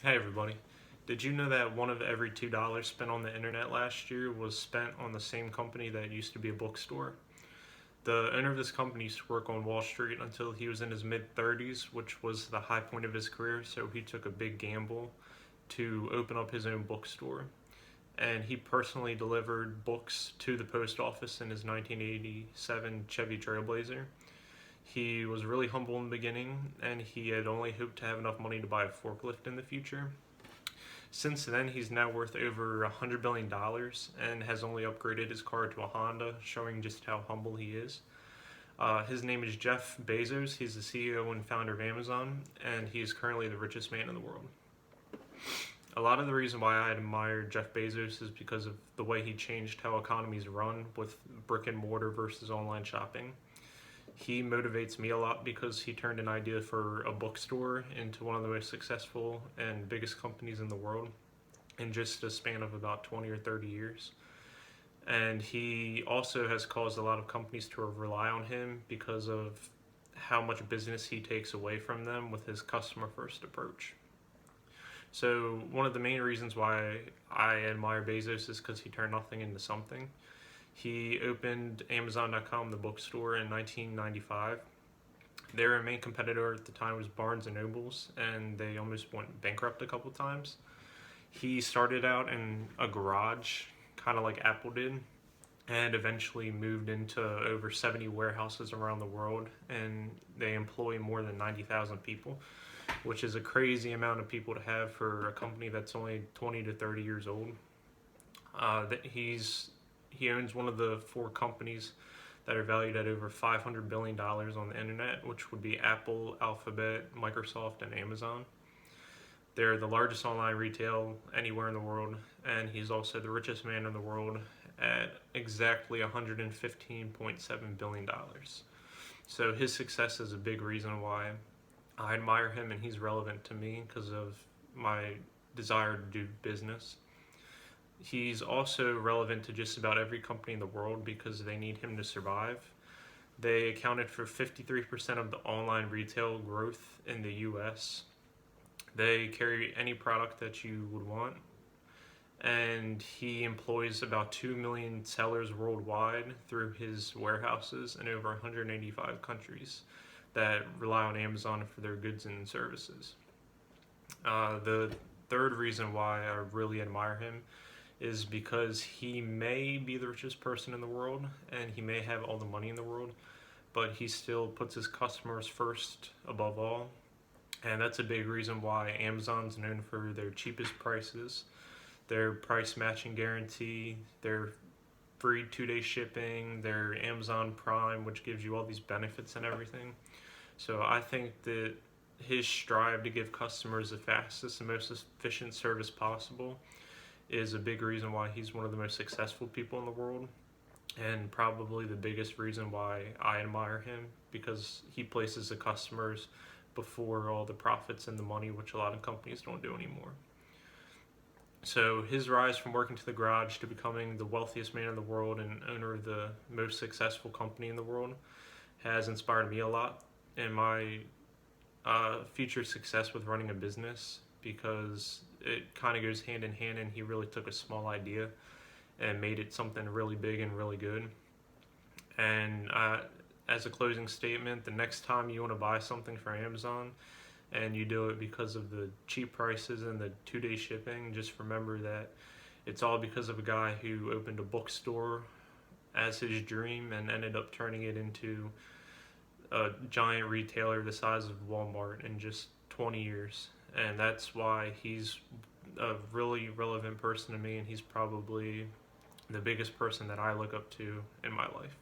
Hey everybody. Did you know that one of every $2 spent on the internet last year was spent on the same company that used to be a bookstore? The owner of this company used to work on Wall Street until he was in his mid 30s, which was the high point of his career, so he took a big gamble to open up his own bookstore. And he personally delivered books to the post office in his 1987 Chevy Trailblazer. He was really humble in the beginning, and he had only hoped to have enough money to buy a forklift in the future. Since then, he's now worth over $100 billion and has only upgraded his car to a Honda, showing just how humble he is. His name is Jeff Bezos. He's the CEO and founder of Amazon, and he is currently the richest man in the world. A lot of the reason why I admire Jeff Bezos is because of the way he changed how economies run with brick and mortar versus online shopping. He motivates me a lot because he turned an idea for a bookstore into one of the most successful and biggest companies in the world in just a span of about 20 or 30 years. And he also has caused a lot of companies to rely on him because of how much business he takes away from them with his customer first approach. So, one of the main reasons why I admire Bezos is because he turned nothing into something. He opened Amazon.com, the bookstore, in 1995. Their main competitor at the time was Barnes and Nobles, and they almost went bankrupt a couple times. He started out in a garage, kind of like Apple did, and eventually moved into over 70 warehouses around the world, and they employ more than 90,000 people, which is a crazy amount of people to have for a company that's only 20 to 30 years old. He owns one of the four companies that are valued at over $500 billion on the internet, which would be Apple, Alphabet, Microsoft, and Amazon. They're the largest online retail anywhere in the world, and he's also the richest man in the world at exactly $115.7 billion. So his success is a big reason why I admire him, and he's relevant to me because of my desire to do business. He's also relevant to just about every company in the world because they need him to survive. They accounted for 53% of the online retail growth in the US. They carry any product that you would want. And he employs about 2 million sellers worldwide through his warehouses in over 185 countries that rely on Amazon for their goods and services. The third reason why I really admire him is because he may be the richest person in the world and he may have all the money in the world, but he still puts his customers first above all. And that's a big reason why Amazon's known for their cheapest prices, their price matching guarantee, their free 2-day shipping, their Amazon Prime, which gives you all these benefits and everything. So I think that his strive to give customers the fastest and most efficient service possible is a big reason why he's one of the most successful people in the world, and probably the biggest reason why I admire him, because he places the customers before all the profits and the money, which a lot of companies don't do anymore. So his rise from working to the garage to becoming the wealthiest man in the world and owner of the most successful company in the world has inspired me a lot in my future success with running a business, because it kind of goes hand in hand, and he really took a small idea and made it something really big and really good. And as a closing statement, the next time you want to buy something for Amazon and you do it because of the cheap prices and the 2-day shipping, just remember that it's all because of a guy who opened a bookstore as his dream and ended up turning it into a giant retailer the size of Walmart in just 20 years. And that's why he's a really relevant person to me, and he's probably the biggest person that I look up to in my life.